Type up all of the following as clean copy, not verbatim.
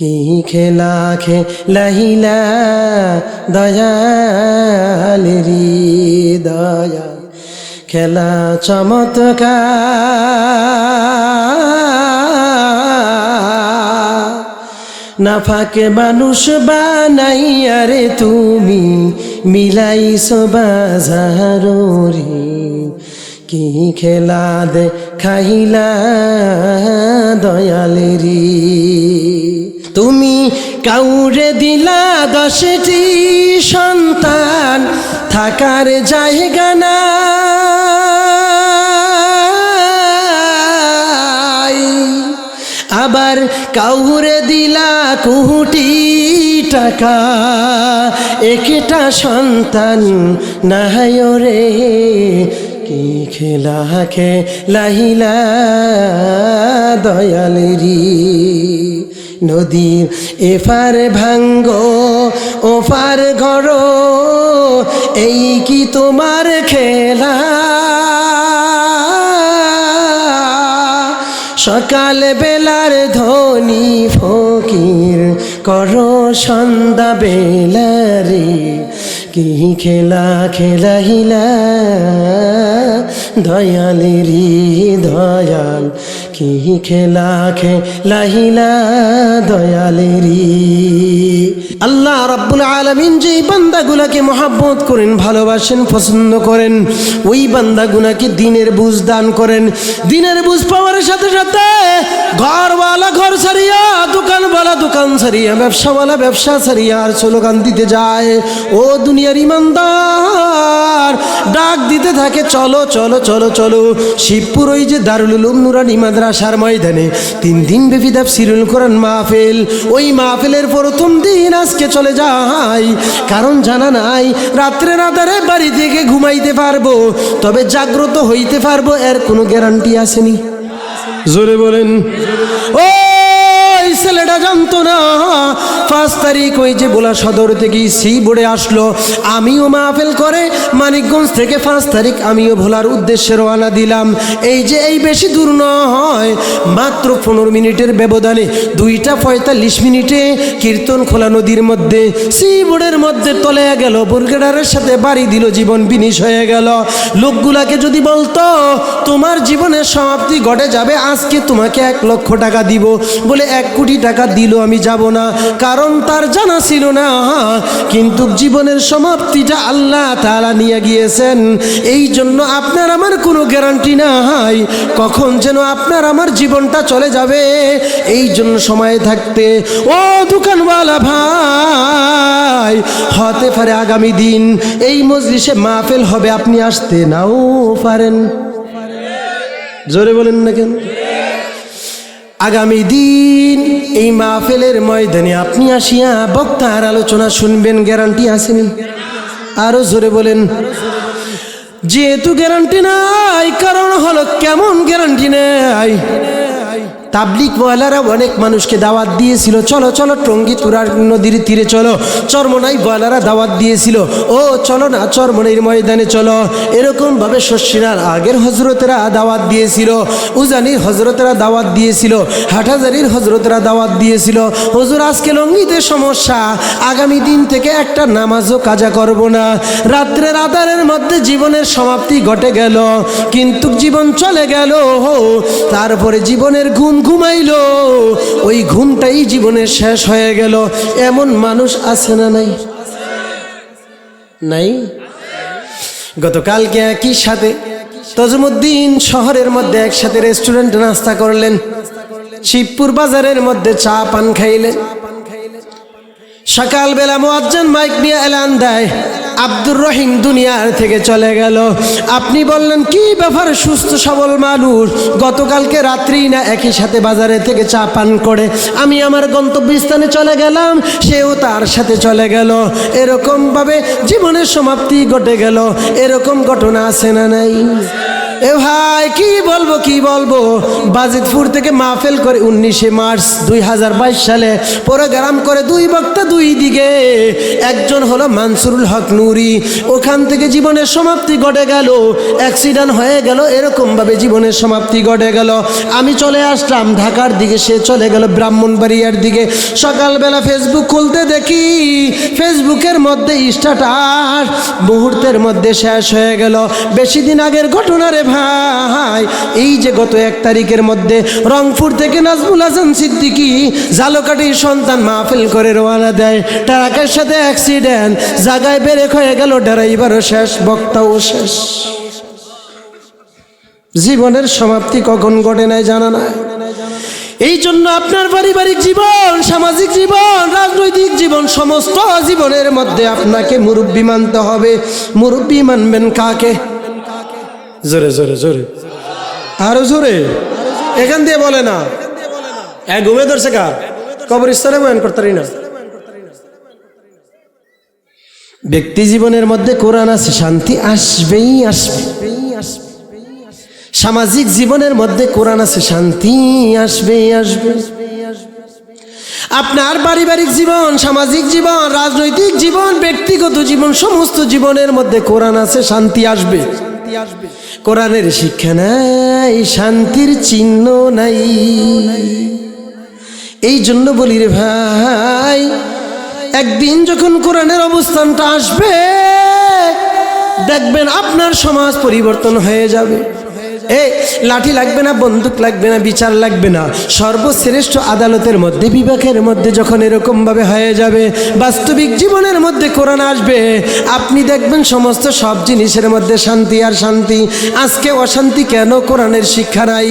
কি খেলা খেলাহিলা দয়ালেরি দয়া খেলা চমৎকার নাফাকে মানুষ বানাইয়া রে তুমি মিলাইছো বাজারি কি খেলা দে খাইলা দয়ালেরি তুমি কাউরে দিলা 10টি সন্তান থাকার জায়গা নাই আবার কাউরে দিলা কোটি টাকা একটা সন্তান নাই রে কি খেলা খেলাহিলা দয়ালেরি নদীর এপার ভাঙ্গো ওপার গড়ো এই কি তোমার খেলা সকাল বেলার ধনী ফকির করো সন্ধ্যা বেলারে কি খেলা খেলাহিলা দয়ালেরি দয়াল কি খেলা খেলাহিলা দয়ালেরি আল্লাহ রাব্বুল আলামিন যে বান্দাগুলোকে মহব্বত করেন ভালোবাসেন পছন্দ করেন ওই বান্দাগুলোকে দিনের বুঝ দান করেন দিনের বুঝ পাওয়ার সাথে সাথে ঘরওয়ালা ঘর ছাড়িয়া দোকানওয়ালা দোকান ছাড়িয়া ব্যবসাওয়ালা ব্যবসা ছাড়িয়া আর স্লোগান দিতে যায় ও দুনিয়ার ইমানদার ডাক দিতে থাকে চলো চলো চলো চলো শিবপুর ওই যে দারুল উলুম নুরানি মাদ্রাসার ময়দানে 3 দিন ব্যাপী তাফসীরুল কোরআন মাহফিল ওই মাহফিলের প্রথম দিন আজকে চলে যাই কারণ জানা নাই রাত্রে রাতারে বাড়ি থেকে ঘুমাইতে পারবো তবে জাগ্রত হইতে পারবো এর কোনো গ্যারান্টি আসেনি জোরে বলেন ও ছেলেটা জানতো না 5 তারিখ ওই যে বোলা সদর থেকে সি বোর্ডে আসলো আমিও মাহফিল করে মানিকগঞ্জ থেকে 5 তারিখ আমিও ভোলার উদ্দেশ্যে রওনা দিলাম এই যে এই বেশি দূর নয় মাত্র 15 মিনিটের ব্যবধানে 2:45 মিনিটে কীর্তনখোলা নদীর মধ্যে সি বোর্ডের মধ্যে তলে গেল বুরগেডারের সাথে বাড়ি দিল জীবন বিনিশ হয়ে গেল লোকগুলাকে যদি বলতো তোমার জীবনের সমাপ্তি ঘটে যাবে আজকে তোমাকে 1 লক্ষ টাকা দিব বলে 1 কোটি টাকা দিল আমি যাব না কারণ তার জানা ছিল না কিন্তু জীবনের সমাপ্তিটা আল্লাহ তাআলা নিয়ে গিয়েছেন এই জন্য আপনার আমার কোনো গ্যারান্টি নাই কখন যেন আপনার আমার জীবনটা চলে যাবে এই জন্য সময় থাকতে ও দোকানওয়ালা ভাই হতে পারে আগামী দিন এই মজলিসে মাহফিল হবে আপনি আসতে নাও পারেন জোরে বলেন না কেন আগামী দিন এই মাহফিলের ময়দানে আপনি আসিয়া বক্তার আলোচনা শুনবেন গ্যারান্টি আসেনি আরো জোরে বলেন যেহেতু গ্যারান্টি নাই কারণ হলো কেমন গ্যারান্টি নাই তাবলিগ ওয়ালারা অনেক মানুষকে দাওয়াত দিয়েছিল চলো চলো টঙ্গী তুরাগ নদীর তীরে চলো চরমনাই ওয়ালারা দাওয়াত দিয়েছিল ও চলো না চরমনাইর ময়দানে চলো এরকম ভাবে শস্যিনার আগের হজরতেরা দাওয়াত দিয়েছিল উজানির হজরতেরা দাওয়াত দিয়েছিল হাটহাজারির হজরতেরা দাওয়াত দিয়েছিল হুজুর আজকে লঙ্গিতে সমস্যা আগামী দিন থেকে একটা নামাজও কাজা করব না রাত্রে রাতারের মধ্যে জীবনের সমাপ্তি ঘটে গেল কিন্তু জীবন চলে গেল তারপরে জীবনের ঘুমাইলো ওই ঘুমটাই জীবনের শেষ হয়ে গেল এমন মানুষ আছে না নাই নাই গতকালকে একই সাথে তজমুদ্দিন শহরের মধ্যে একসাথে রেস্টুরেন্টে নাস্তা করলেন শিবপুর বাজারের মধ্যে চা পান খাইলেন সকালবেলা মুয়াজ্জিন মাইক নিয়ে এলান দেয় আব্দুর রহিম দুনিয়ার থেকে চলে গেল আপনি বললেন কি ব্যাপার সুস্থ সবল মানুষ গতকালকে রাত্রি না একই সাথে বাজারে থেকে চা পান করে আমি আমার গন্তব্যস্থানে চলে গেলাম সেও তার সাথে চলে গেল এরকম ভাবে জীবনের সমাপ্তি ঘটে গেল এরকম ঘটনা আছে না নাই এ ভাই কি বলবো বাজিতপুর থেকে মাহফিল করে 19 মার্চ 2022 সালে প্রোগ্রাম করে দুই বক্তা দুই দিকে, একজন হলো মানসুরুল হক নুরি, ওখান থেকে জীবনের সমাপ্তি ঘটে গেল, অ্যাক্সিডেন্ট হয়ে গেল, এরকম ভাবে জীবনের সমাপ্তি ঘটে গেল। আমি চলে আসলাম ঢাকার দিকে, সে চলে গেল ব্রাহ্মণবাড়িয়ার দিকে। সকালবেলা ফেসবুক খুলতে দেখি ফেসবুকের মধ্যে স্ট্যাটাস মুহূর্তের মধ্যে শেষ হয়ে গেল। বেশি দিন আগের ঘটনা রে ভাই, এই যে গত 1 তারিখের মধ্যে রংপুর থেকে নাজমুল হাসান সিদ্দিকী ঝালকাঠির সন্তান মাহফিল করে রওনা দেয়, ট্রাকের সাথে অ্যাক্সিডেন্ট, জায়গায় ব্রেক হয়ে গেল, ড্রাইভারও শেষ, বক্তাও শেষ। জীবনের সমাপ্তি কখন ঘটে নাই জানা নাই। এই জন্য আপনার পারিবারিক জীবন, সামাজিক জীবন, রাজনৈতিক জীবন, সমস্ত জীবনের মধ্যে আপনাকে মুরব্বী মানতে হবে। মুরব্বী মানবেন কাকে? জোরে জোরে জোরে, আরো জোরে, এখান দিয়ে বলে না, এক ঘুমে ধরছে কার কবরস্থানে বয়ান করতারি না। ব্যক্তি জীবনের মধ্যে কোরআন আছে, শান্তি আসবেই আসবে। সামাজিক জীবনের মধ্যে কোরআন আছে, শান্তি আসবে আসবে। আপনার পারিবারিক জীবন, সামাজিক জীবন, রাজনৈতিক জীবন, ব্যক্তিগত জীবন, সমস্ত জীবনের মধ্যে কোরআন আছে, শান্তি আসবে। কোরআনের শিক্ষা নাই, শান্তির চিহ্ন নাই। এই জন্য বলি রে ভাই, একদিন যখন কোরআনের অবস্থানটা আসবে, দেখবেন আপনার সমাজ পরিবর্তন হয়ে যাবে। লাঠি লাগবে না, বন্দুক লাগবে না, বিচার লাগবে না, সর্বশ্রেষ্ঠ আদালতের মধ্যে, বিবেকের মধ্যে যখন এরকম ভাবে হয়ে যাবে, বাস্তবিক জীবনের মধ্যে কোরআন আসবে, আপনি দেখবেন সমস্ত সব জিনিসের মধ্যে শান্তি আর শান্তি। আজকে অশান্তি কেন? কোরআনের শিক্ষা নাই।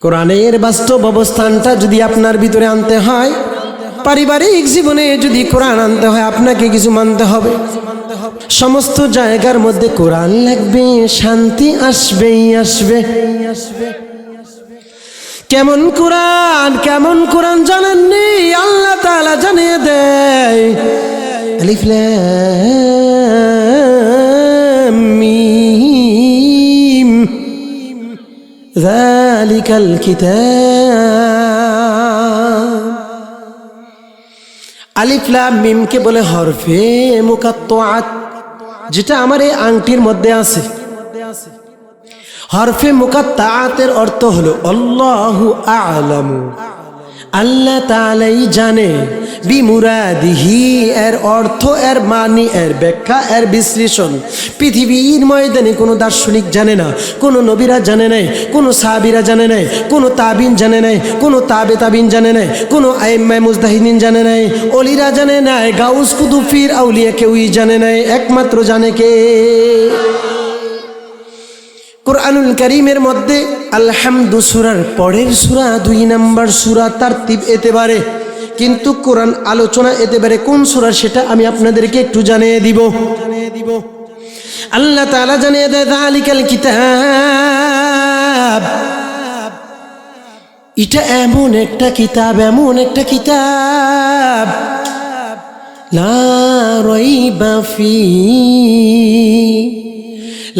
কোরআনের বাস্তব অবস্থানটা যদি আপনার ভিতরে আনতে হয়, পারিবারিক জীবনে যদি কোরআন আনতে হয়, আপনাকে কিছু মানতে হবে। সমস্ত জায়গার মধ্যে কোরআন লাগবে, শান্তি আসবেই আসবে। কেমন কোরআন, কেমন কোরআন জানেননি? আল্লাহ তাআলা জানিয়ে দেয়, আলিফ লাম মিম যালিকাল কিতাব। আলিফ লাম মিম কে বলে হরফে মুকাত্তাআত, যেটা আমার এই আংটির মধ্যে আছে। হরফে মুকাত্তাআতের অর্থ হলো আল্লাহু আ'লামু, আল্লাহ তাআলাই জানে, বিমুরাদিহি, এর অর্থ, এর মানি, এর ব্যাখ্যা, এর বিশ্লেষণ পৃথিবীর ময়দানে কোনো দার্শনিক জানে না, কোনো নবীরা জানে নাই, কোনো সাহাবীরা জানে নাই, কোনো তাবিন জানে নাই, কোনো তাবে তাবিন জানে নাই, কোনো আইম্মায়ে মুজতাহিদিন জানে নাই, অলিরা জানে নাই, গাউস কুতুব পীর আউলিয়া কেউই জানে নাই, একমাত্র জানে কে? কুরআনুল কারীমের মধ্যে আল-হামদু সূরার পরের সূরা 2 নম্বর সূরা তারতিব এতেবারে, কিন্তু কোরআন আলোচনা এতেবারে কোন সূরা সেটা আমি আপনাদেরকে একটু জানিয়ে দিব। আল্লাহ তাআলা জানিয়ে দেয়, যালিকাল কিতাব, এটা এমন একটা কিতাব, এমন একটা কিতাব, লা রাইবা ফি,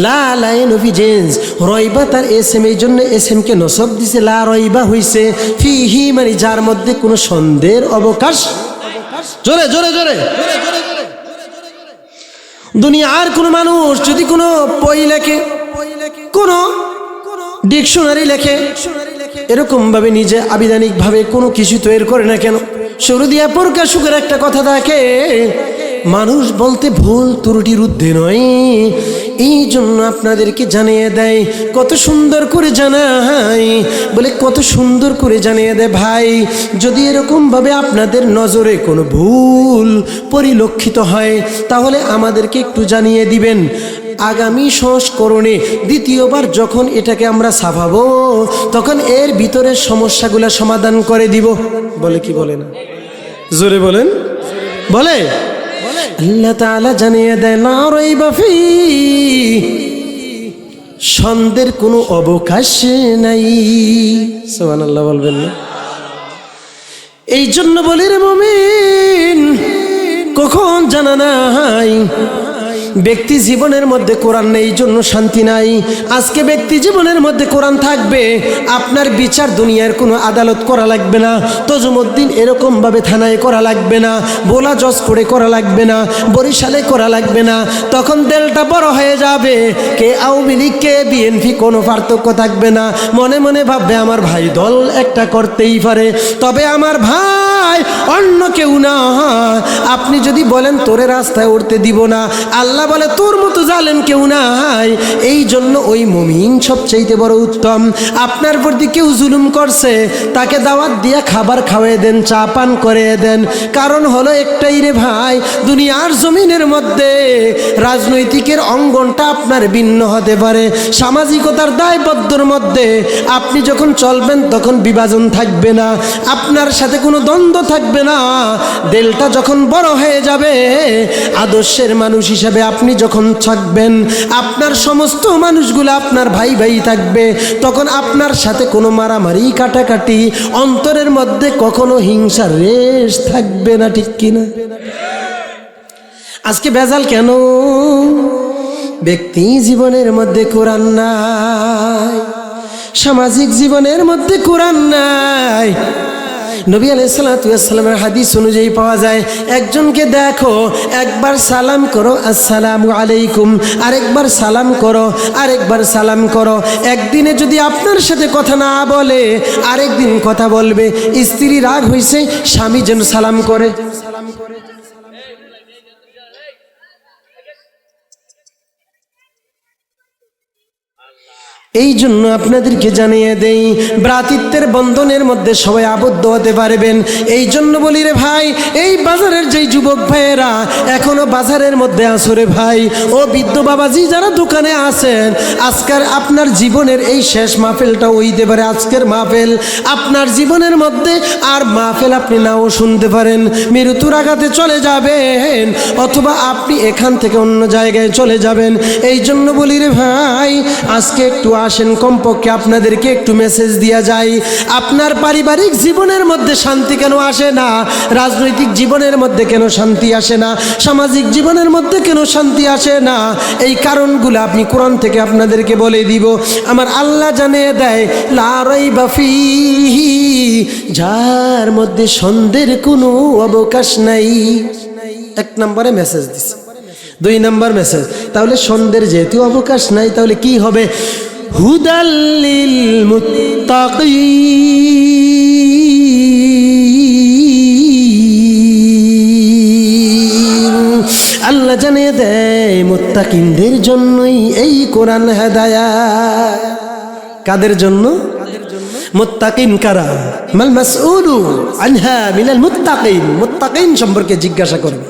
লা লাইন অভিজেন্স, রয়বা তার এসএম, এই জন্য এসএম কে নসব দিছে, লা রয়বা হইছে, ফিহি মানে যার মধ্যে কোনো সন্দেহের অবকাশ। জোরে জোরে জোরে। দুনিয়ার কোনো মানুষ যদি কোনো বই লেখে, কোনো ডিকশনারি লেখে, এরকম ভাবে নিজে আবিধানিক ভাবে কোনো কিছু তৈরি করে না কেন, শুরু দিয়া প্রকাশকের একটা কথা থাকে, মানুষ বলতে ভুল ত্রুটির ঊর্ধ্বে নয়। এই জন্য আপনাদেরকে জানিয়ে দেয়, কত সুন্দর করে জানায়, বলে কত সুন্দর করে জানিয়ে দেয় ভাই, যদি এরকম ভাবে আপনাদের নজরে কোনো ভুল পরিলক্ষিত হয়, তাহলে আমাদেরকে একটু জানিয়ে দিবেন। আগামী সংস্করণে দ্বিতীয়বার যখন এটাকে আমরা ছাপাবো, তখন এর ভিতরের সমস্যাগুলো সমাধান করে দিব। বলে কি বলে না? জোরে বলেন, বলে। আল্লাহ তাআলা জানিয়ে দেয়, লা রাইবা ফি, সন্দেহের কোনো অবকাশ নাই। সুবহানাল্লাহ বলবেন না? এই জন্য বলি রে মুমিন, কখন জানা নাই, ব্যক্তি জীবনের মধ্যে কোরআন নেই, জন্য শান্তি নাই। আজকে ব্যক্তি জীবনের মধ্যে কোরআন থাকবে, আপনার বিচার দুনিয়ার কোনো আদালত করা লাগবে না, তজুমুদ্দিন এরকমভাবে থানায় করা লাগবে না, বোলা জজ করে করা লাগবে না, বরিশালে করা লাগবে না। তখন দেলটা বড় হয়ে যাবে, কে আওয়ামী লীগ কে বিএনপি কোনো পার্থক্য থাকবে না। মনে মনে ভাববে আমার ভাই দল একটা করতেই পারে, তবে আমার ভাই অন্য কেউ না। আপনি যদি বলেন তোরে রাস্তায় উঠতে দিব না, আল্লাহ বলে তোর মতো জালেম কেউ নাই। এই জন্য ওই মুমিন সবচাইতে বড় উত্তম। আপনার প্রতি কেউ জুলুম করছে, তাকে দাওয়াত দিয়ে খাবার খাওয়াই দেন, চা পান করে দেন। কারণ হলো একটাই রে ভাই, দুনিয়ার জমিনের মধ্যে রাজনৈতিকের অঙ্গনটা আপনার ভিন্ন হতে পারে, সামাজিকতার দায়বদ্ধর মধ্যে আপনি যখন চলবেন তখন বিভাজন থাকবে না, আপনার সাথে কোনো দ্বন্দ্ব থাকবে না। দেলটা যখন বড় হয়ে যাবে, আদর্শের মানুষ হিসাবে আপনি যখন থাকবেন, আপনার সমস্ত মানুষগুলো আপনার ভাই ভাই থাকবে, তখন আপনার সাথে কোনো মারামারি কাটাকাটি, অন্তরের মধ্যে কখনো হিংসার রেশ থাকবে না, ঠিক কিনা? আজকে ভেজাল কেন? ব্যক্তি জীবনের মধ্যে কোরআন নাই, সামাজিক জীবনের মধ্যে কোরআন নাই। নবী আলাইহিস সালাতু ওয়াস সালামের হাদিস অনুযায়ী পাওয়া যায়, একজনকে দেখো, একবার সালাম করো আসসালামু আলাইকুম, আরেকবার সালাম করো, আরেকবার সালাম করো। একদিনে যদি আপনার সাথে কথা না বলে, আরেকদিন কথা বলবে। স্ত্রী রাগ হইছে, স্বামী যেন সালাম করে। এই জন্য আপনাদেরকে জানিয়ে দেই, ভ্রাতৃত্বের বন্ধনের মধ্যে সবাই আবদ্ধ হতে পারবেন। এই জন্য বলি রে ভাই, এই বাজারের যেই যুবক ভাইয়েরা এখনো বাজারের মধ্যে আসো রে ভাই, ও বৃদ্ধ বাবাজি যারা দোকানে আছেন, আজকের আপনার জীবনের এই শেষ মাহফিলটা হইতে পারে আজকের মাহফিল আপনার জীবনের মধ্যে, আর মাহফিল আপনি নাও শুনতে পারেন, মৃত্যুর আঘাতে চলে যাবেন, অথবা আপনি এখান থেকে অন্য জায়গায় চলে যাবেন। এই জন্য বলি রে ভাই, আজকে একটু আসেন, কমপক্ষে আপনাদেরকে একটু মেসেজ দিয়া যায়। আপনার পারিবারিক জীবনের মধ্যে শান্তি কেন আসে না? রাজনৈতিক জীবনের মধ্যে কেন শান্তি আসে না? সামাজিক জীবনের মধ্যে কেন শান্তি আসে না? এই কারণগুলো আপনি কোরআন থেকে আপনাদেরকে বলে দিব। আমার আল্লাহ জানিয়ে দেয়, লা রাইবা ফীহি, যার মধ্যে সন্দেহের কোনো অবকাশ নাই। এক নম্বরে মেসেজ দিছে। 2 নম্বর মেসেজ, তাহলে সন্দেহের যেহেতু অবকাশ নাই, তাহলে কি হবে? হুদাল লিল মুত্তাকিন। আল্লাহ জানিয়ে দেয়, মুত্তাকিনদের জন্যই এই কোরআন হেদায়েত। কাদের জন্য? মুত্তাকিন কারা? মাল মাসউলু আনহা মিনাল মুত্তাকিন। মুত্তাকিন সম্পর্কে জিজ্ঞাসা করবে।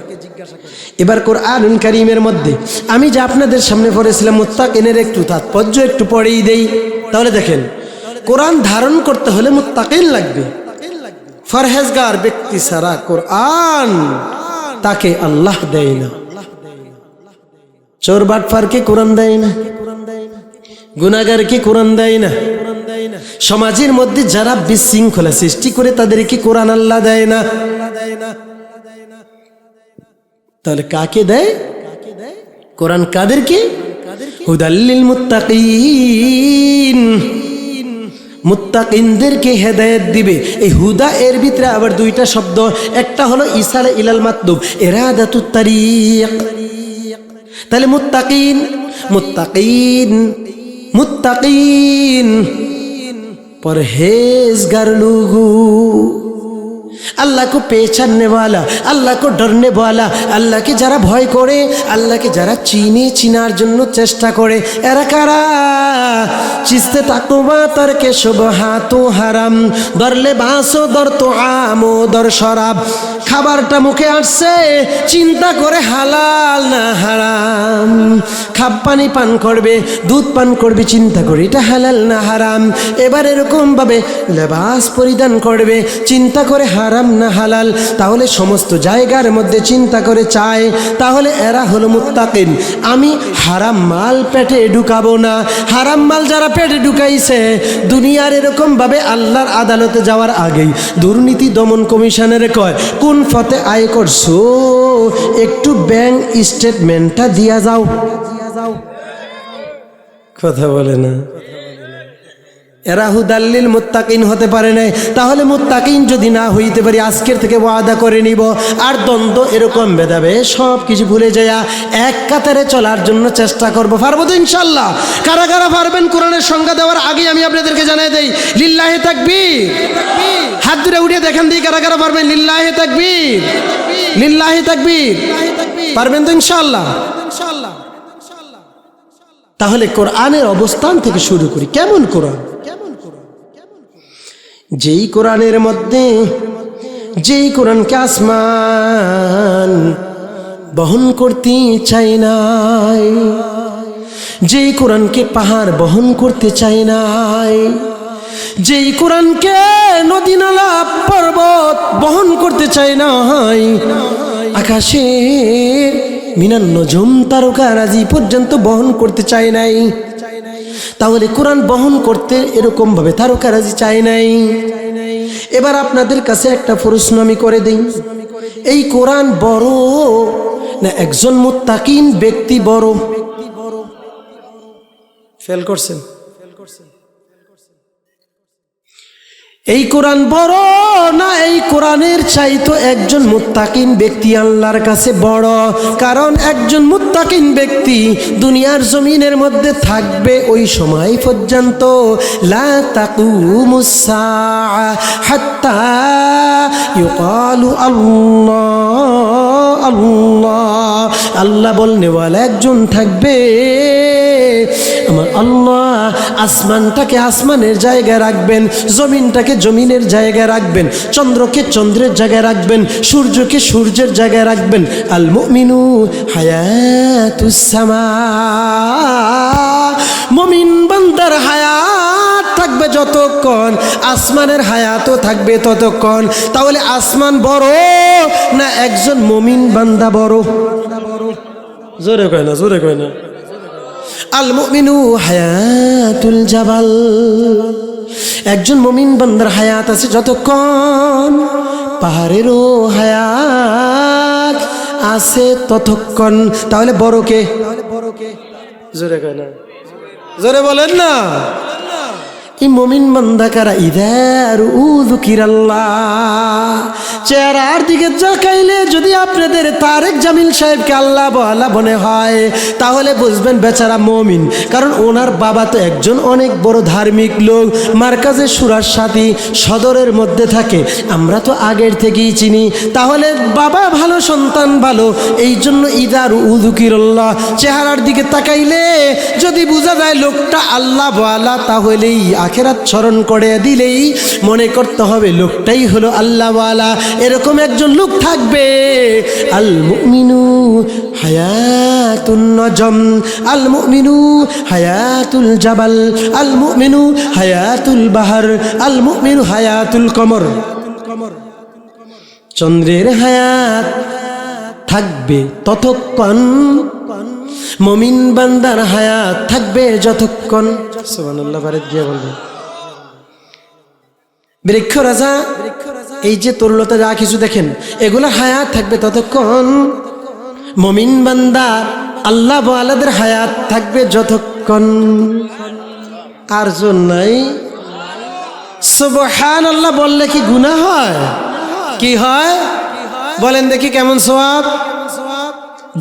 এবার কোরআনুল কারীমের মধ্যে আমি যে আপনাদের সামনে পড়েছিলাম মুত্তাকিনের একটু তাৎপর্য একটু পড়েই দেই। তাহলে দেখেন, কোরআন ধারণ করতে হলে মুত্তাকিন লাগবে। ফরহেজগার ব্যক্তি ছাড়া কোরআন তাকে আল্লাহ দেয় না। চোর বাটপারকে কোরআন দেয় না, গুনাহগারকে কোরআন দেয় না, সমাজের মধ্যে যারা বিশৃঙ্খলা সৃষ্টি করে তাদেরকে কোরআন আল্লাহ দেয় না। তাহলে কাকে দেয় কোরআন? কাদেরকে? হুদাল লিল মুত্তাকিন। মুত্তাকিনদেরকে হেদায়েত দিবে। এই হুদা এর ভিতরে আবার 2টা শব্দ, একটা হলো ইসারা ইলাল মাতলুব, ইরাদাতুত তারিক। তাহলে মুত্তাকিন, মুত্তাকিন, মুত্তাকিন परहेजगार लोगों, अल्लाह को पहचानने वाला, अल्लाह को डरने वाला, अल्लाह के जरा भय करे, अल्लाह के जरा चीने चिनार जन्नो चेष्टा करे, एरा कारा चिस्ते ताकवा तरके शुबहातु हराम, दरले बासो दर तो आमो दर शराब, খাবারটা মুখে আসছে চিন্তা করে হালাল না হারাম, খাব পানি পান করবে, দুধ পান করবে, চিন্তা করে এটা হালাল না হারাম। এবার এরকম ভাবে লেবাস পরিধান করবে, চিন্তা করে হারাম হারাম না হালাল, তাহলে সমস্ত জায়গার মধ্যে চিন্তা করে চায়, তাহলে এরা হলো মুত্তাকিন। আমি হারাম মাল পেটে ঢুকাবো না। হারাম মাল যারা পেটে ঢুকাইছে দুনিয়ার এরকমভাবে আল্লাহর আদালতে যাওয়ার আগেই দুর্নীতি দমন কমিশনের কয় কোন ফতে আয় করছো একটু ব্যাংক স্টেটমেন্টটা দিয়া যাও। কথা বলে না। এরা হুদাল্লিল মুত্তাকিন হতে পারে নাই। তাহলে মুত্তাকিন যদি না হইতে পারি আজকের থেকে ওয়াদা করে নিব আর দ্বন্দ্ব এরকম বেদাবে সব কিছু ভুলে যায়া এক কাতারে চলার জন্য চেষ্টা করব। পারবো তো ইনশাল্লাহ? কারা কারা পারবেন? কোরআনের সংজ্ঞা দেওয়ার আগে আমি আপনাদেরকে জানাই দেই, লিল্লাহি তাকবীর। হাত দুটো উঠিয়ে দেখেন দিই কারা কারা পারবেন। লিল্লাহি তাকবীর, লিল্লাহি তাকবীর। পারবেন তো ইনশাল্লাহ? তাহলে কোরআনের অবস্থান থেকে শুরু করি। কেমন কোরআন? যেই কোরআনের মধ্যে, যেই কোরআনকে আসমান বহন করতে চাই নাই, যেই কোরআনকে পাহাড় বহন করতে চাই নাই, যেই কোরআনকে নদী নালা পর্বত বহন করতে চাই নাই, আকাশের মিনান নজুম তারকারাজি পর্যন্ত বহন করতে চাই নাই, তাহলে কোরআন বহন করতে এরকম ভাবে তারকারাজি চাই নাই। এবার আপনাদের কাছে একটা প্রশ্ন আমি করে দেই, এই কোরআন বড় না একজন মুত্তাকিন ব্যক্তি বড়? ফেল করছেন? এই কোরআন বড় না এই কোরআনের চাইতো একজন মুত্তাকিন ব্যক্তি আল্লাহর কাছে বড়? কারণ একজন মুত্তাকিন ব্যক্তি দুনিয়ার জমিনের মধ্যে থাকবে ওই সময় পর্যন্ত লা তাকুমুস সাআ হাত্তা ইউকালু আল্লাহ আল্লাহ। আল্লাহ বলনেওয়ালা একজন থাকবে, আমার আল্লাহ আসমানটাকে আসমানের জায়গায় রাখবেন, জমিনটাকে জমিনের জায়গায় রাখবেন, চন্দ্রকে চন্দ্রের জায়গায় রাখবেন, সূর্যকে সূর্যের জায়গায় রাখবেন। আল মুমিনু হায়াতুস সামা, মুমিন বান্দার হায়াত থাকবে যতক্ষণ, আসমানের হায়াতও থাকবে ততক্ষণ। তাহলে আসমান বড় না একজন মুমিন বান্দা বড়? জোরে কয় না, জোরে কয় না। আল মুমিনু হায়াতুল জাবাল, একজন মুমিন বান্দার হায়াত আছে যতক্ষণ, পাহাড়েরও হায়াত আছে ততক্ষণ। তাহলে বড় কে? জোরে কয় না, জোরে বলেন না। এই মুমিন বান্দা কারা? ইদার উযকিরাল্লাহ, চেহারার দিকে তাকাইলে যদি আপনাদের তারেক জামিল সাহেবকে আল্লাহ বলা মনে হয় তাহলে বুঝবেন বেচারা মুমিন। কারণ ওনার বাবা তো একজন অনেক বড় ধার্মিক লোক, মার্কাজে সুরার সাথী সদরের মধ্যে থাকে, আমরা তো আগের থেকেই চিনি। তাহলে বাবা ভালো, সন্তান ভালো, এই জন্য ইদার উযকিরাল্লাহ, চেহারার দিকে তাকাইলে যদি বোঝা যায় লোকটা আল্লাহ বলা, তাহলেই আখিরাত স্মরণ করে দিলেই মনে করতে হবে লোকটাই হলো আল্লাহওয়ালা। এরকম একজন লোক থাকবে। আল মুমিনু হায়াতুন নজম, আল মুমিনু হায়াতুল জাবাল, আল মুমিনু হায়াতুল বাহার, আল মুমিনু হায়াতুল কমর। চন্দ্রের হায়াত থাকবে ততক্ষণ, মুমিন বান্দার হায়াত থাকবে যতক্ষণ। সুবহানাল্লাহ, বারে গিয়ে বলবে বৃক্ষ রাজা, এই যে তরুলতা যা কিছু দেখেন এগুলা হায়াত থাকবে ততক্ষণ, মুমিন বান্দা আল্লাহ ওয়ালাদের হায়াত থাকবে যতক্ষণ। আর জন নাই। সুবহানাল্লাহ বললে কি গুনাহ হয়? কি হয় বলেন দেখি, কেমন সওয়াব?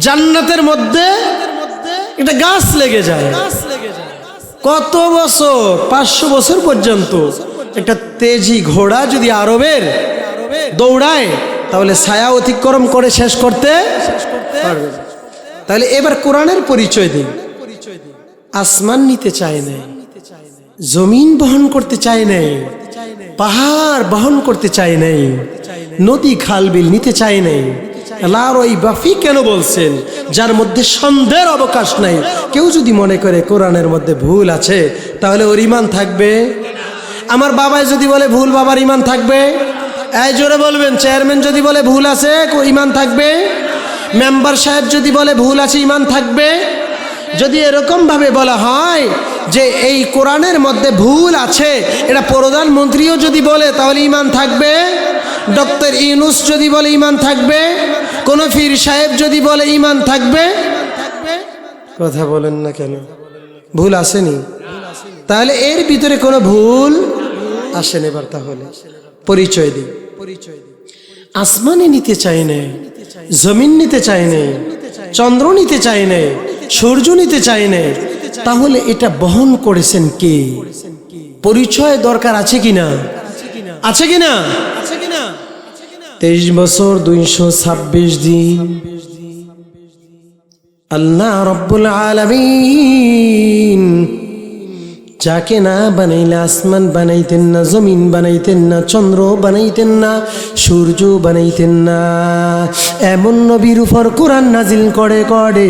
জান্নাতের মধ্যে একটা গাছ লেগে যায়। কত বছর? 500 বছর পর্যন্ত। একটা তেজি ঘোড়া যদি আরবের দৌড়ায় তাহলে ছায়া অতিক্রম করে শেষ করতে পারবে। তাহলে এবার কোরআনের পরিচয় দিন। আসমান নিতে চায় নাই, জমিন বহন করতে চায় নাই, পাহাড় বহন করতে চায় নাই, নদী খাল বিল নিতে চায় নাই। লারাইবা কেন বলছেন? যার মধ্যে সন্দেহের অবকাশ নাই। কেউ যদি মনে করে কোরআনের মধ্যে ভুল আছে তাহলে ওর ঈমান থাকবে? আমার বাবাই যদি বলে ভুল, বাবার ঈমান থাকবে? এই জোরে বলবেন, চেয়ারম্যান যদি বলে ভুল আছে ঈমান থাকবে? মেম্বার সাহেব যদি বলে ভুল আছে ঈমান থাকবে? যদি এরকম ভাবে বলা হয় যে এই কোরআনের মধ্যে ভুল আছে, এটা প্রধানমন্ত্রীও যদি বলে তাহলে ঈমান থাকবে? ডক্টর ইউনূস যদি বলে ঈমান থাকবে? কোন পীর সাহেব যদি বলে ঈমান থাকবে? কথা বলেন না কেন? ভুল আসেনি? তাহলে এর ভিতরে কোনো ভুল আসেনি। এবার তাহলে পরিচয় দিই। আসমানে নিতে চাই না, জমিন নিতে চাই না, চন্দ্র নিতে চাই না, সূর্য নিতে চাই না, তাহলে এটা বহন করেছেন কে? পরিচয় দরকার আছে কিনা? আছে কিনা? 23 বছর 226 দিন আল্লাহ রব্বুল আলামিন যাকে না বানাইলে আসমান বানাইতেন না, জমিন বানাইতেন না, চন্দ্র বানাইতেন না, সূর্য বানাইতেন না। এমন নবীর উপর কোরআন নাজিল করে করে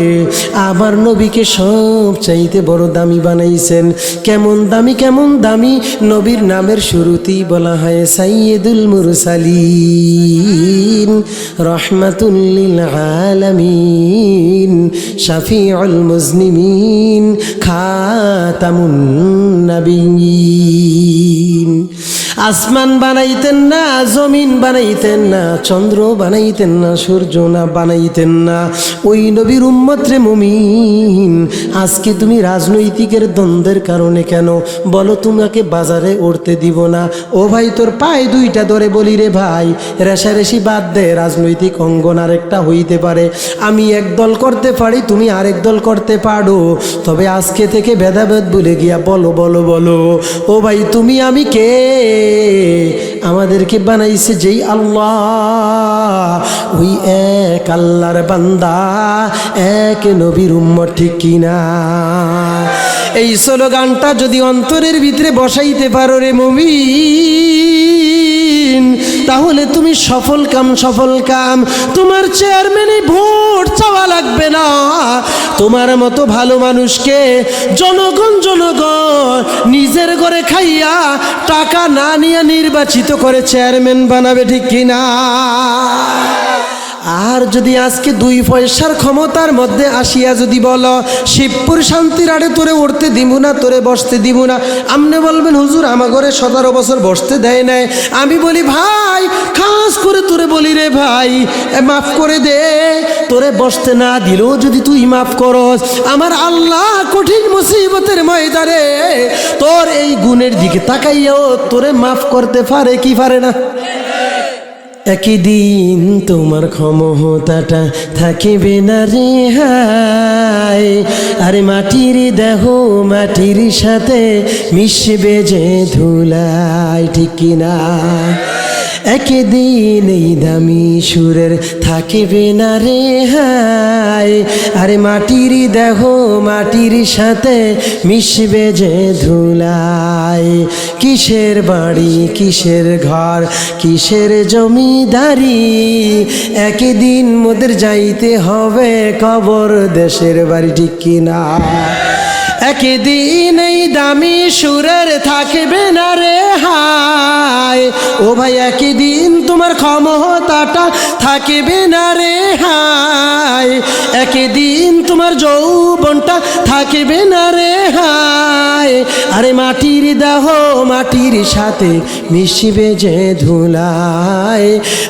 আবার নবীকে সব চাইতে বড় দামি বানাইছেন। কেমন দামি, কেমন দামি! নবীর নামের শুরুতেই বলা হয় সাইয়্যিদুল মুরসালিন, রাহমাতুল লিল আলামিন, শাফিউল মুজনিমিন, খাতামুন নবীন। আসমান বানাইতেন না, জমিন বানাইতেন না, চন্দ্র বানাইতেন না, সূর্য না বানাইতেন না। ওই নবীর উম্মত রে মুমিন, আজকে তুমি রাজনৈতিকের দ্বন্দ্বের কারণে কেন বলো তোমাকে বাজারে উঠতে দিব না? ও ভাই, তোর পায়ে দুইটা ধরে বলি রে ভাই, রেশারেশি বাদ দে। রাজনৈতিক অঙ্গন আরেকটা হইতে পারে, আমি এক দল করতে পারি, তুমি আরেক দল করতে পারো, তবে আজকে থেকে ভেদাভেদ ভুলে গিয়া বলো বলো বলো, ও ভাই তুমি আমি কে? আমাদেরকে বানাইছে যেই আল্লাহ, ওই এক আল্লাহর বান্দা, এক নবীর উম্মত, ঠিক কিনা? এই স্লোগানটা যদি অন্তরের ভিতরে বসাইতে পারো রে মুমিন, তাহলে তুমি সফল কাম, সফল কাম। তোমার চেয়ারম্যানে ভোট চাওয়া লাগবে না, তোমার মতো ভালো মানুষকে জনগণ নিজের ঘরে খাইয়া টাকা না নিয়ে নির্বাচিত করে চেয়ারম্যান বানাবে, ঠিক কিনা? আর যদি আজকে 2 পয়সার ক্ষমতার মধ্যে আসিয়া যদি বলো শিবপুর শান্তির আড়ে তোরে উঠতে দিব না, তোরে বসতে দিব না, আপনি বলবেন হুজুর আমার ঘরে 17 বছর বসতে দেয় নাই। আমি বলি ভাই, খাস করে তোরে বলি রে ভাই, মাফ করে দে। তোরে বসতে না দিলেও যদি তুই মাফ করস, আমার আল্লাহ কঠিন মুসিবতের ময়দানে তোর এই গুণের দিকে তাকাইয়াও তোরে মাফ করতে পারে কি পারে না? একই দিন তোমার ক্ষমতাটা থাকিবে না রে হাই, আরে মাটির দেহ মাটির সাথে মিশবে যে ধুলাই, ঠিক কিনা? একদিন এই দামি সুরের থাকিবে না রে হাই, আরে মাটির দেহ মাটির সাথে মিশবে যে ধুলাই। কিসের বাড়ি, কিসের ঘর, কিসের জমিদারি, একদিন মোদের যাইতে হবে কবর দেশের বাড়ি, ঠিক কিনা? একদিন এই দামি সুরের থাকবে না রে হাই, ও ভাই একদিন তোমার ক্ষমতাটা থাকবে না রে হাই, একদিন তোমার যৌবনটা থাকবে না রে হাই, আরে মাটির দেহ মাটির সাথে মিশবে যে ধুলাই,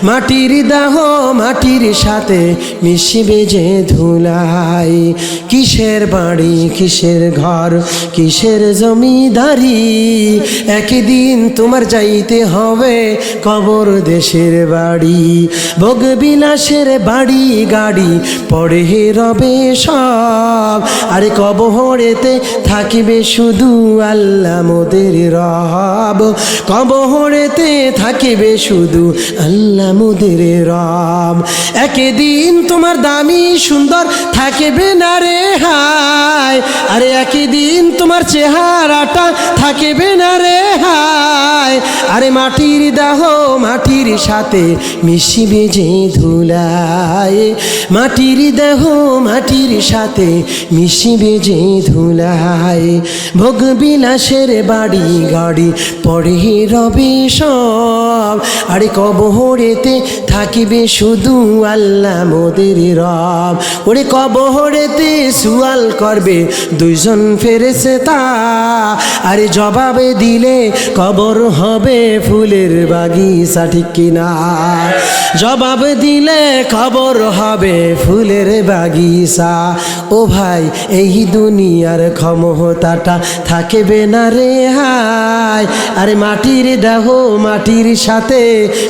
মাটির দেহ মাটির সাথে মিশবে যে ধুলাই। কিসের বাড়ি, কিসের ঘর, কিসের জমিদারি, একদিন তোমার যাইতে হবে কবর দেশের বাড়ি। ভোগ বিলাসের বাড়ি গাড়ি পড়ে রবে সব, আরে কবরেতে থাকিবে শুধু আল্লাহ মোদের রব, কবরেতে থাকিবে শুধু আল্লাহ মোদের রব। একদিন তোমার দামি সুন্দর থাকিবে না রে হাই, আরে একদিন তোমার চেহারাটা থাকিবে না রে হাই, আরে মাটির দেহ মাটির সাথে মিশিবে যে ধুলাই, মাটির দেহ মাটির সাথে মিশিবে যে ধুলাই। ভোগ বিলাসের বাড়ি গাড়ি পড়ে রবে সব, রব, আরে কবরেতে থাকিবে শুধু আল্লাহ মোদের রব। ওরে কবরেতে সুয়াল করবে দুইজন ফেরেশতা, আরে জবাবে দিলে কবর হবে ফুলের বাগিচা, ঠিক কিনা? জবাব দিলে কবর হবে ফুলের বাগিচা। ও ভাই, এই দুনিয়ার ক্ষমতাটা থাকবে না রে হাই, আরে মাটির দেহ মাটির সাথে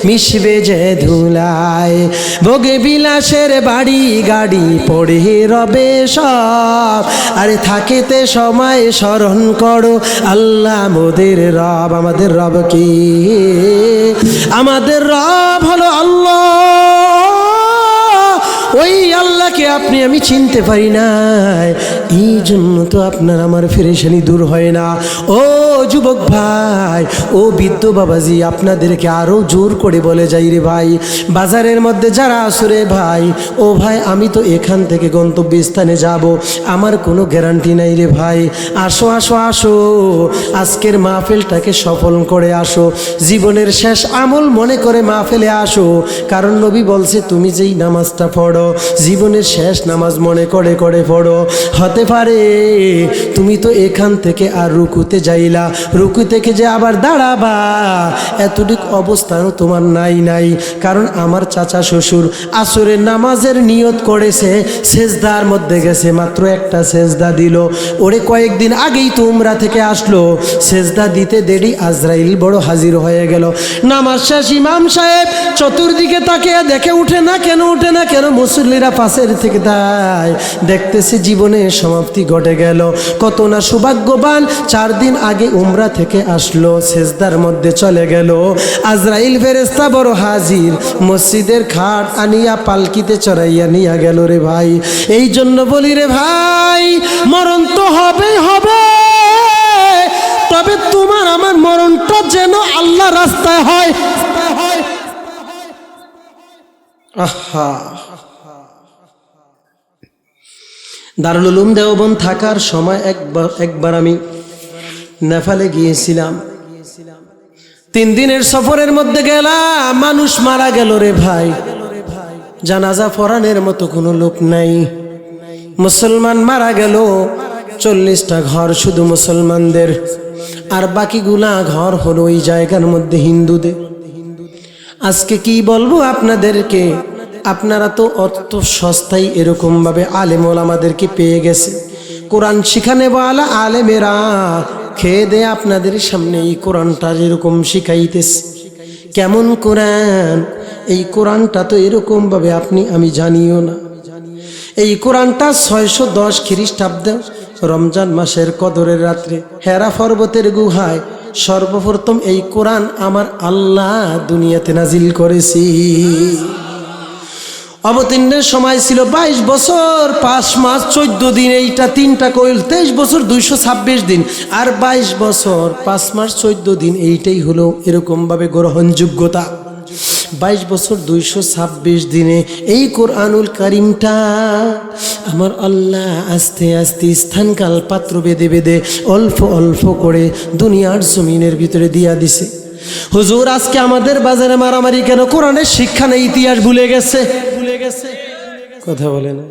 মিশবে যে ধুলায়। ভোগে বিলাসের বাড়ি গাড়ি পড়ে রবে সব, আরে থাকিতে সময় স্মরণ করো আল্লাহ মোদের রব। আমাদের রব কি? আমাদের রব হলো আল্লাহ। ওই আল্লাহকে আপনি আমি চিনতে পারি না, এই জন্য তো আপনার আমার পেরেশানি দূর হয় না। ও যুবক ভাই, ও বৃদ্ধ বাবাজি, আপনাদেরকে আরও জোর করে বলে যাই রে ভাই, বাজারের মধ্যে যারা আসরে ভাই, ও ভাই আমি তো এখান থেকে গন্তব্যস্থানে যাব, আমার কোনো গ্যারান্টি নাই রে ভাই। আসো আসো আসো, আজকের মাহফিলটাকে সফল করে আসো, জীবনের শেষ আমল মনে করে মাহফিলে আসো। কারণ নবী বলছে তুমি যেই নামাজটা পড়ো জীবনের শেষ নামাজ মনে করে করে পড়ো। হতে পারে তুমি তো এখান থেকে আর রুকুতে যাইলা, রুকু থেকে যে আবার দাঁড়াবা এতটুক অবস্থানও তোমার নাই। কারণ আমার চাচা শ্বশুর আসরের নামাজের নিয়ত করেছে, সেজদার মধ্যে গেছে, মাত্র একটা সেজদা দিল। ওরে কয়েকদিন আগেই তো উমরা থেকে আসলো, সেজদা দিতে দেরি আজরাইল বড় হাজির হয়ে গেল। নামাজ শেষ, ইমাম সাহেব চতুর্দিকে তাকিয়ে দেখে উঠে না কেন, উঠে না কেন, মুসল্লিরা পাশের থেকে দেয়, দেখতেছে জীবনের সমাপ্তি ঘটে গেল। কত না সৌভাগ্যবান, 4 দিন আগে উমরা থেকে আসলো, সেজদার মধ্যে চলে গেল, আজরাইল ফেরেশতা বড় হাজির, মসজিদের খাট আনিয়া পালকিতে চড়াইয়া নিয়া গেল রে ভাই। এই জন্য বলি রে ভাই, মরণ তো হবে হবে, তবে তোমার আমার মরণটা যেন আল্লাহ রাস্তায় হয়। আহা, দারুল উলুম দেওবন্দ থাকার সময় একবার আমি নেপালে গিয়েছিলাম। 3 দিনের সফরের মধ্যে গেলাম, মানুষ মারা গেল রে ভাই, জানাজা পড়ানোর মতো কোনো লোক নাই। মুসলমান মারা গেল, 40টা ঘর শুধু মুসলমানদের, আর বাকিগুলা ঘর হলো ওই জায়গার মধ্যে হিন্দুদের। আজকে কি বলবো আপনাদেরকে, আপনারা তো অত সস্তায় এরকমভাবে আলেম ওলামাদেরকে পেয়ে গেছে, কোরআন শিখানে বলা আলেমেরা খেয়ে দেয় আপনাদের সামনে এই কোরআনটা এরকম শিখাইতেছে। কেমন কোরআন? এই কোরআনটা তো এরকমভাবে আপনি আমি জানিও না। এই কোরআনটা 610 খ্রিস্টাব্দে রমজান মাসের কদরের রাত্রে হেরা পর্বতের গুহায় সর্বপ্রথম এই কোরআন আমার আল্লাহ দুনিয়াতে নাজিল করেছি। অবতীর্ণের সময় ছিল 22 বছর 5 মাস 14 দিন, এইটা 3টা কইল 23 বছর 226 দিন, আর 22 বছর 5 মাস 14 দিন, এইটাই হলো এরকমভাবে গ্রহণযোগ্যতা। 22 বছর 226 দিনে এই কোরআনুল কারিমটা আমার আল্লাহ আস্তে আস্তে স্থানকাল পাত্র বেঁধে বেঁধে অল্প অল্প করে দুনিয়ার জমিনের ভিতরে দিয়া দিছে। হুজুর আজকে আমাদের বাজারে মারামারি কেন? কোরআনের শিক্ষা নেই, ইতিহাস ভুলে গেছে। কথা বলে না,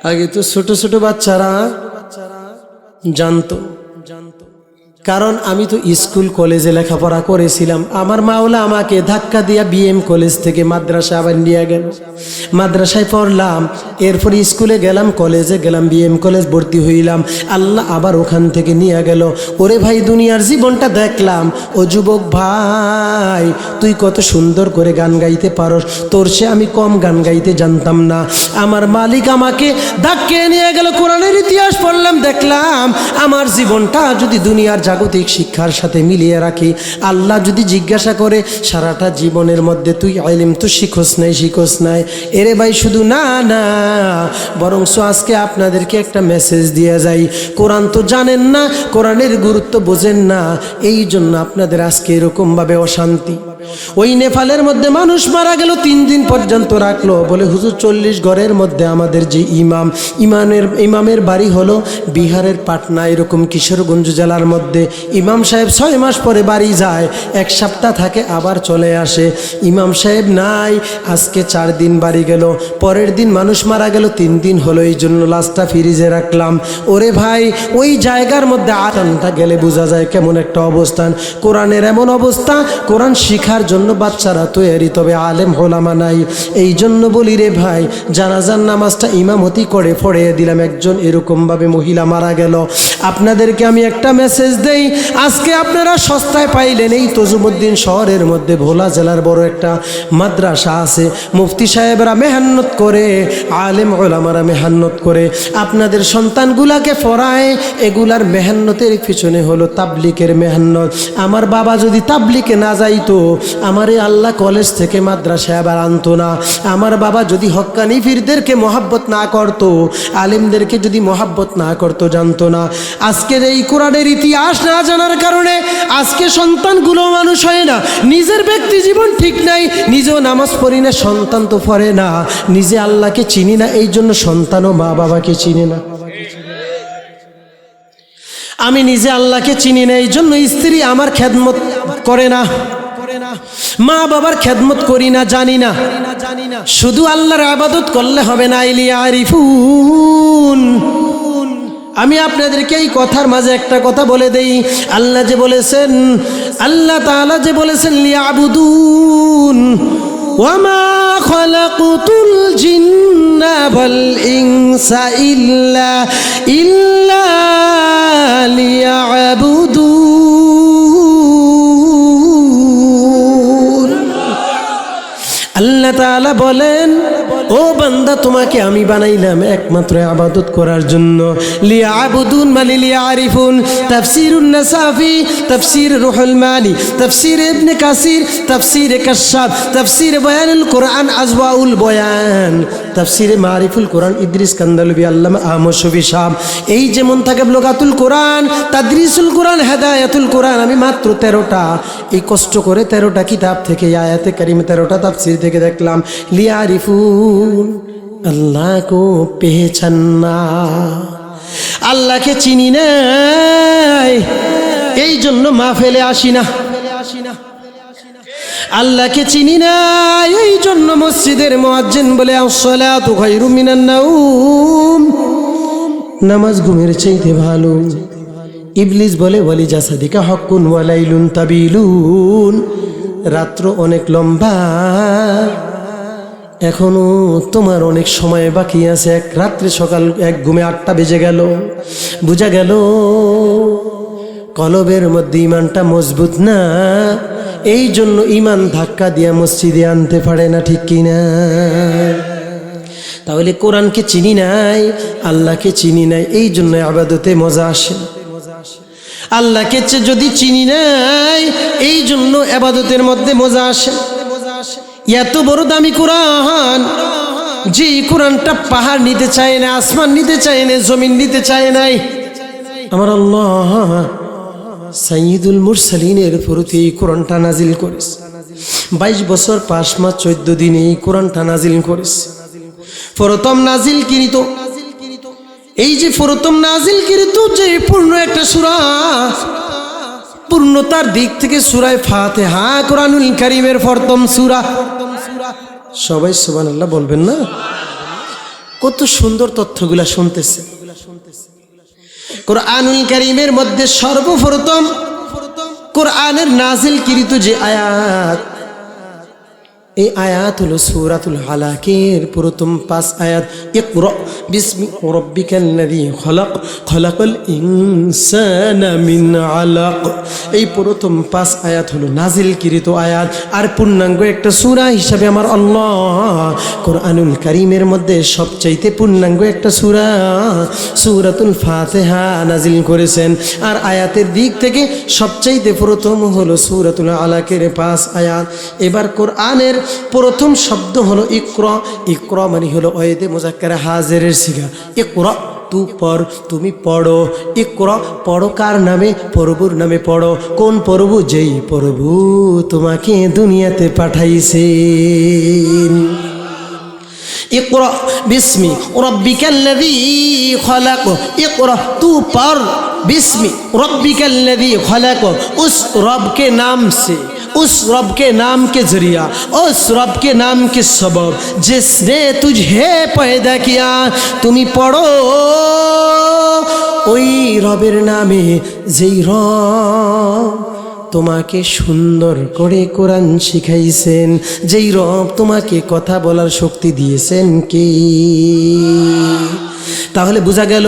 আগে তো ছোট ছোট বাচ্চারা জানতো। কারণ আমি তো স্কুল কলেজে লেখাপড়া করেছিলাম। আমার মাওলা আমাকে ধাক্কা দিয়া বিএম কলেজ থেকে মাদ্রাসা আবার নিয়ে গেল, মাদ্রাসায় পড়লাম, এরপর স্কুলে গেলাম, কলেজে গেলাম, বিএম কলেজ ভর্তি হইলাম, আল্লাহ আবার ওখান থেকে নিয়ে গেল। ওরে ভাই, দুনিয়ার জীবনটা দেখলাম। ও যুবক ভাই, তুই কত সুন্দর করে গান গাইতে পারস, তোর সে আমি কম গান গাইতে জানতাম না। আমার মালিক আমাকে ধাক্কে নিয়ে গেল, কোরআনের ইতিহাস পড়লাম, দেখলাম আমার জীবনটা যদি দুনিয়ার জাগতিক শিক্ষার সাথে মিলিয়ে রাখি, আল্লাহ যদি জিজ্ঞাসা করে সারাটা জীবনের মধ্যে তুই ইলম তো শিখোস নাই, এরে ভাই শুধু না না, বরং আজকে আপনাদেরকে একটা মেসেজ দিয়ে যাই। কোরআন তো জানেন না, কোরআনের গুরুত্ব বোঝেন না, এই জন্য আপনাদের আজকে এরকমভাবে অশান্তি। ওই নেপালের মধ্যে মানুষ মারা গেল, 3 দিন পর্যন্ত রাখলো। বলে হুজুর 40 ঘরের মধ্যে আমাদের যে ইমামের বাড়ি হলো বিহারের পাটনা, এরকম কিশোরগঞ্জ জেলার মধ্যে। ইমাম সাহেব 6 মাস পরে বাড়ি যায়, 1 সপ্তাহ থাকে আবার চলে আসে। ইমাম সাহেব নাই, আজকে 4 দিন বাড়ি গেল, পরের দিন মানুষ মারা গেল, 3 দিন হলো, এই জন্য লাশটা ফ্রিজে রাখলাম। ওরে ভাই, ওই জায়গার মধ্যে আটানটা গেলে বোঝা যায় কেমন একটা অবস্থান। কোরআনের এমন অবস্থা, কোরআন শিখার জন্য বাচ্চারা তৈরি, তবে আলেম ওলামা নাই। এই জন্য বলি রে ভাই, জানাজার নামাজটা ইমামতি করে পড়িয়ে দিলাম। একজন এরকমভাবে মহিলা মারা গেল। আপনাদেরকে আমি একটা মেসেজ দেই, আজকে আপনারা সস্তায় পাইলেন, এই তজুমুদ্দিন শহরের মধ্যে ভোলা জেলার বড় একটা মাদ্রাসা আছে। মুফতি সাহেবরা মেহান্নত করে, আলেম ওলামারা মেহান্নত করে আপনাদের সন্তানগুলাকে পড়ায়। এগুলার মেহান্নতের পিছনে হলো তাবলিকের মেহান্নত। আমার বাবা যদি তাবলিকে না যাইতো, আমারে আল্লাহ কলেজ থেকে মাদ্রাসায় আবার আনতো না। আমার বাবা যদি হক্কানি পীরদেরকে মহাব্বত না করতো, আলেমদেরকে যদি মহাব্বত না করতো, জানতো না। আজকের এই কোরআনের ইতিহাস না জানার কারণে আজকে সন্তানগুলো মানুষ হয় না। নিজের ব্যক্তি জীবন ঠিক নাই, নিজেও নামাজ পড়ি না, সন্তান তো পড়ে না। নিজে আল্লাহকে চিনি না, এই জন্য সন্তানও মা বাবাকে চিনে না। আমি নিজে আল্লাহকে চিনি না, এই জন্য স্ত্রী আমার খেদমত করে না, মা বাবার খেদমত করি না, জানি না। শুধু আল্লাহর ইবাদত করলে হবে না, ইলিয়া আরিফুন। আমি আপনাদেরকে এই কথার মাঝে একটা কথা বলে দেই। আল্লাহ যে বলেছেন, আল্লাহ তাআলা যে বলেছেন লিয়াবুদুন ওয়ামা খালাকুতুল জিন্না ওয়াল ইনসা ইল্লা লিয়াবুদুন। আল্লাহ তাআলা বলেন, ও বান্দা, তোমাকে আমি বানাইলাম একমাত্র ইবাদত করার জন্য। লিয়াবুদুন মানে লিয়ারিফুন। তাফসীরুন নাসাফি, তাফসীর রুহুল মানি, তাফসীর ইবনে কাসির, তাফসীর কাশশাফ, তাফসীর বায়ানুল কোরআন আজওয়াউল বয়ান, তাফসীরে মারিফুল কোরআন ইদ্রিস কান্দালবি, আল্লামা আহমদ শফি সাহেব। এই যেমন থাকে লুগাতুল কোরআন, তাদরিসুল কোরআন, হেদায়াতুল কোরআন। আমি মাত্র 13টা, এই কষ্ট করে 13টা কিতাব থেকে আয়াতে কারিমে 13টা তাফসীর থেকে দেখলাম। লিয়ারিফুন, আল্লাহ কো পেহচাননা, আল্লাহকে চিনি নাই, এই জন্য মাহফিলে আসি না। আল্লাহকে চিনি না, এই জন্য মসজিদের মুয়াজ্জিন বলে আসসালাতু খায়রুম মিনান নাউম, নামাজ ঘুমের চাইতে ভালো। ইবলিস বলে ওয়ালি জাসাদিকা হক্কুন ওয়া লাইলুন তাবিলুন, রাত্র অনেক লম্বা, এখনো তোমার অনেক সময় বাকি আছে। এক রাত্রে সকাল এক ঘুমে 8টা বেজে গেল। বুঝা গেল কলবের মধ্যে ইমানটা মজবুত না, এই জন্য ইমান ধাক্কা দিয়া মসজিদে আনতে পারে না, ঠিক কিনা? তাহলে কোরআনকে চিনি নাই, আল্লাহকে চিনি নাই, এই জন্য ইবাদতে মজা আসে। আল্লাহকে যদি চিনি নাই, এই জন্য ইবাদতের মধ্যে মজা আসে। এত বড় দামি কোরআন, যে কোরআনটা পাহাড় নিতে চায় না, আসমান নিতে চায় না, জমিন নিতে চায় নাই। আমার আল্লাহ সাইয়্যিদুল মুরসালিনের প্রতি এই কোরআনটা নাজিল করেছে। 22 বছর 5 মাস 14 দিনে এই কোরআনটা নাজিল করেছে। প্রথম নাজিল কৃত, এই যে প্রথম নাজিল কৃত যে পূর্ণ একটা সূরা, পূর্ণতার দিক থেকে সূরা ফাতিহা কোরআনুল কারীমের প্রথম সূরা। সবাই সুবহানাল্লাহ বলবেন না? কত সুন্দর তথ্যগুলা শুনতেছে। কোরআনুল কারীমের মধ্যে সর্বপ্রথম কোরআনের নাজিলকৃত যে আয়াত, এই আয়াত হলো সূরাতুল আলাকের প্রথম 5 আয়াত। ইকরা বিসমি রাব্বিকাল্লাযী খলাক, খলাকাল ইনসানা মিন আলাক। এই প্রথম 5 আয়াত হলো নাজিলকৃত আয়াত। আর পূর্ণাঙ্গ একটা সূরা হিসাবে আমার আল্লাহ কোরআনুল কারীমের মধ্যে সবচাইতে পূর্ণাঙ্গ একটা সূরা সূরাতুল ফাতিহা নাজিল করেছেন। আর আয়াতের দিক থেকে সবচাইতে প্রথম হলো সূরাতুল আলাকের 5 আয়াত। এবার কোরআনের প্রথম শব্দ হলো ইকরা। ইকরা মানে হলো ওয়াইদে মুজাক্কারে হাজিরের সিগা। ইকরা তু পড়, তুমি পড়ো। ইকরা, পড়ো কার নামে? প্রভুর নামে পড়ো। কোন প্রভু? যেই প্রভু তোমাকে দুনিয়াতে পাঠাইছেন। ইকরা বিস্মি রাব্বিকাল্লাযী খলাক। ইকরা, তু পড়, बिस्मि रब्बिकल्लज़ी खलक़, उस रब के नाम से, उस रब के नाम के जरिया, उस रब के नाम के सबब जिसने तुझे पैदा किया। तुम्हें पढ़ो ওই রবের নামে, যেই রব তোমাকে সুন্দর করে কোরআন শিখাইছেন, যেই রব তোমাকে কথা বলার শক্তি দিয়েছেন কে? তাহলে বোঝা গেল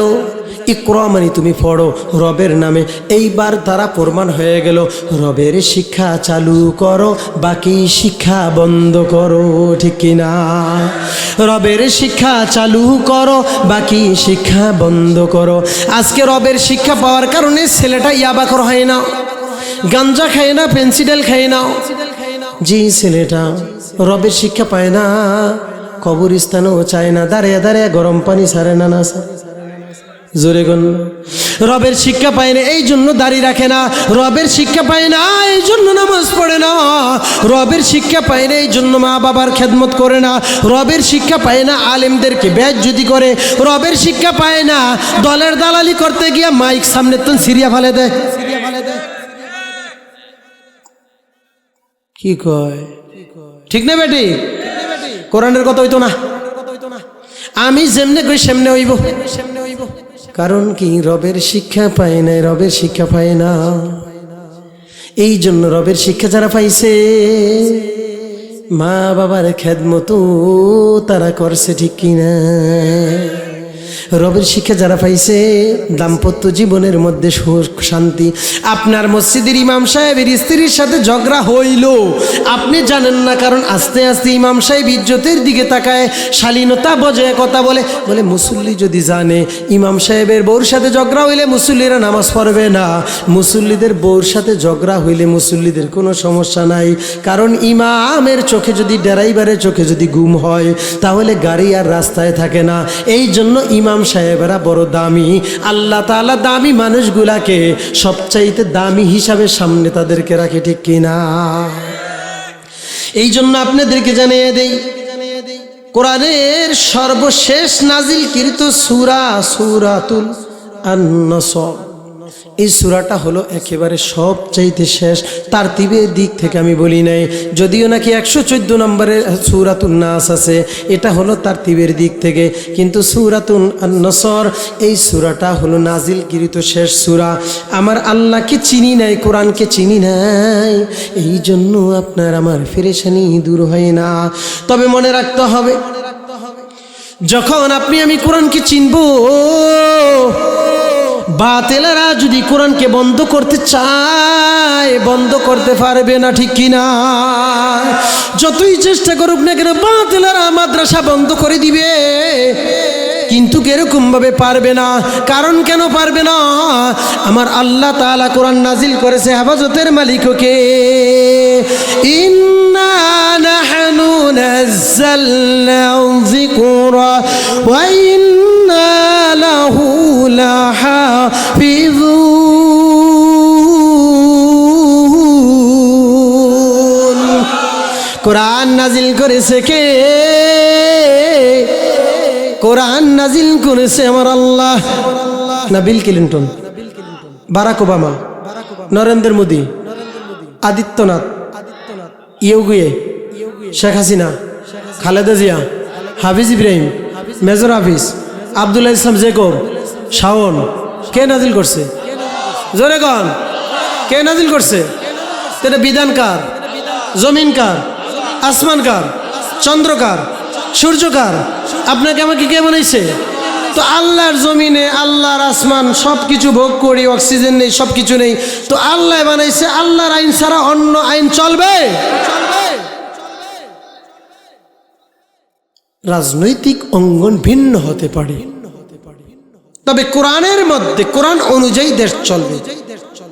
ইকরা মানে তুমি পড়ো রবের নামে। এইবার তারা প্রমাণ হয়ে গেল রবের শিক্ষা চালু করো, বাকি শিক্ষা বন্ধ করো, ঠিক কিনা? রবের শিক্ষা চালু করো, বাকি শিক্ষা বন্ধ করো। আজকে রবের শিক্ষা পাওয়ার কারণে ছেলেটা ইয়াবাখর হয় না, গাঞ্জা খায় না, পেন্সিডেল খায় না। যে ছেলেটা রবের শিক্ষা পায় না, কবরস্থানও চায় না, দাঁড়িয়ে দাঁড়িয়ে গরম পানি ছাড়ে না, না জোরে গণ। রবের শিক্ষা পায় না এই জন্য দাড়ি রাখে না, রবের শিক্ষা পায় না এই জন্য নামাজ পড়ে না, রবের শিক্ষা পায় না এই জন্য মা বাবার খেদমত করে না, রবের শিক্ষা পায় না আলেমদেরকে বেইজ্জতি করে, রবের শিক্ষা পায় না দলের দালালি করতে গিয়ে মাইক সামনে তো সিরিয়া ফেলে দেয়। কি কয়? ঠিক না বেটি? কোরআনের কথা হইতো না, আমি যেমনে কই সেমনে হইব। কারণ কি? রবের শিক্ষা পায় না, রবের শিক্ষা পায় না। এই জন্য রবের শিক্ষা যারা পাইছে মা বাবার খেদমত তারা করছে, ঠিক কিনা? রবের শিক্ষা যারা পাইছে দাম্পত্য জীবনের মধ্যে সুখ শান্তি। আপনার মসজিদের ইমাম সাহেবের স্ত্রীর সাথে ঝগড়া হইল, আপনি জানেন না, কারণ আস্তে আস্তে ইমাম সাহেব ইজ্জতের দিকে তাকায়, শালীনতা বজায় কথা বলে। বলে মুসল্লি যদি জানে ইমাম সাহেবের বউর সাথে ঝগড়া হইলে মুসল্লিরা নামাজ পড়বে না, মুসল্লিদের বউর সাথে ঝগড়া হইলে মুসল্লিদের কোনো সমস্যা নাই। কারণ ইমামের চোখে যদি, ড্রাইভারের চোখে যদি গুম হয় তাহলে গাড়ি আর রাস্তায় থাকে না। এই জন্য ইমাম সাহেবেরা বড় দামি। আল্লাহ তাআলা দামি মানুষগুলাকে সবচাইতে দামি হিসাবে সামনে তাদেরকে রাখে, ঠিক কিনা? এই জন্য আপনাদেরকে জানিয়ে দেই, কোরআনের সর্বশেষ নাজিলকৃত সূরা সূরাতুল আন-নাসর। এই সূরাটা হলো একেবারে সবচাইতে শেষ। তারতিবের দিক থেকে আমি বলি নাই, যদিও নাকি 114 নম্বরের সূরাতুন নাস আছে, এটা হলো তারতিবের দিক থেকে, কিন্তু সূরাতুন আন-নাসর এই সূরাটা হলো নাজিলকৃত শেষ সূরা। আমার আল্লাহকে চিনি নাই, কোরআনকে চিনি নাই, এই জন্য আপনার আমার পেরেশানি দূর হয় না। তবে মনে রাখতে হবে, যখন আপনি আমি কোরআনকে চিনব, বাতিলেরা যদি কোরআনকে বন্ধ করতে চায় বন্ধ করতে পারবে না, ঠিক কিনা? যতই চেষ্টা করুক না কেন বাতিলেরা মাদ্রাসা বন্ধ করে দিবে, কিন্তু এরকম ভাবে পারবে না। কারণ কেন পারবে না? আমার আল্লাহ তাআলা কোরআন নাজিল করেছে হেফাজতের মালিককে, ইন্না নাহনু নাযালনা যিকরা ওয়া ইন্না লাহু লাহাফিজুন। কোরআন নাজিল করেছে কে? কোরআন নাজিল করেছে আমার আল্লাহ। না Bill Clinton, Barack Obama, Narendra Modi, Adityanath, ইউগুয়ে, শেখ হাসিনা, খালেদা জিয়া, হাফিজ ইব্রাহিম, মেজর হাফিজ, আব্দুল্লাহ ইসলাম জেকব, শাওন। কে নাজিল করছে? জোরে কন, কে নাজিল করছে? এটা বিধান কার? জমিন কার? আসমান কার? চন্দ্র কার? সূর্য কার? আপনাকে আমাকে কে বানাইছে? তো আল্লাহর জমিনে, আল্লাহর আসমান সব কিছু ভোগ করি, অক্সিজেন নেই, সব কিছু নেই, তো আল্লাহ বানাইছে। আল্লাহর আইন ছাড়া অন্য আইন চলবে? রাজনৈতিক অঙ্গন ভিন্ন হতে পারে, তবে কোরআনের মধ্যে কোরআন অনুযায়ী দেশ চলবে।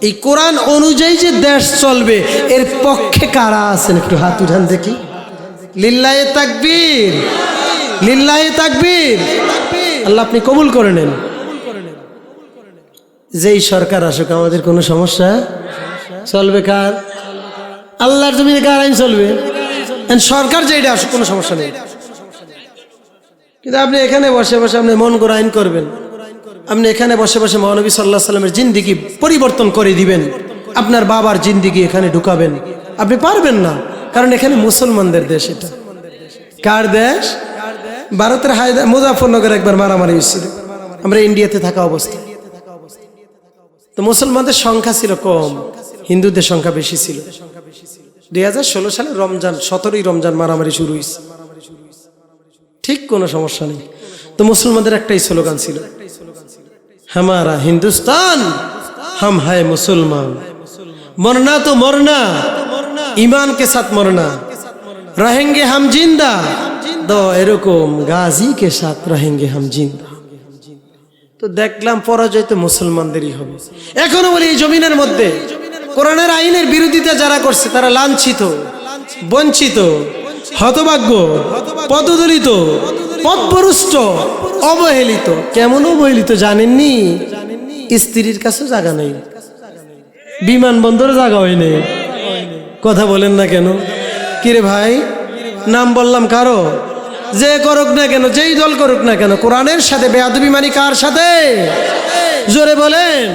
এই কোরআন অনুযায়ী যে দেশ চলবে এর পক্ষে কারা আছেন একটু হাত উঠান দেখি। লিল্লাহে তাকবীর, লিল্লাহে তাকবীর। আল্লাহ আপনি কবুল করে নেন। যেই সরকার আসুক আমাদের কোনো সমস্যা চলবে কার? আল্লাহর জমিনে কার আইন চলবে? সরকার যেটা আসুক কোনো সমস্যা নেই, কিন্তু আপনি এখানে বসে বসে আপনি মন করে আইন করবেন, আপনি এখানে বসে বসে মহানবী সাল্লাল্লাহু আলাইহি সাল্লামের জিন্দেগি পরিবর্তন করে দিবেন, আপনার বাবার জিন্দেগি এখানে ঢুকাবেন, আপনি পারবেন না। কারণ এখানে মুসলমানদের দেশ। এটা কার দেশ? ভারতের মুজাফরনগরে একবার মারামারি হয়েছিল, আমরা ইন্ডিয়াতে থাকা অবস্থা। তো মুসলমানদের সংখ্যা ছিল কম, হিন্দুদের সংখ্যা বেশি ছিল। 2016 সালে রমজান 17ই রমজান মারামারি শুরু হয়েছে, ঠিক কোনো সমস্যা নেই। তো মুসলমানদের একটাই স্লোগান ছিল, হামারা হিন্দুস্তান হাম হায় মুসলমান, মরনা তো মরনা ইমান কে সাথ মরনা, রহেঙ্গে হাম জিন্দা তো এরকম গাজী কে সাথ রহেঙ্গে হাম জিন্দা। তো দেখলাম পরাজয় তো মুসলমানদেরই হবে। এখনো বলি এই জমিনের মধ্যে কোরআনের আইনের বিরোধিতা যারা করছে তারা লাঞ্ছিত, বঞ্চিত, হতভাগ্য, পদদলিত, পথভ্রষ্ট, অবহেলিত। কেমন অবহেলিত জানেননি? স্ত্রীর কাছে জায়গা নেই, বিমানবন্দরে জায়গা হয় নেই। কথা বলেন না কেন? কিরে ভাই, নাম বললাম কারো? যে করুক না কেন, যেই দল করুক না কেন, কোরআনের সাথে বেয়াদবি মানি কার সাথে? জোরে বলেন।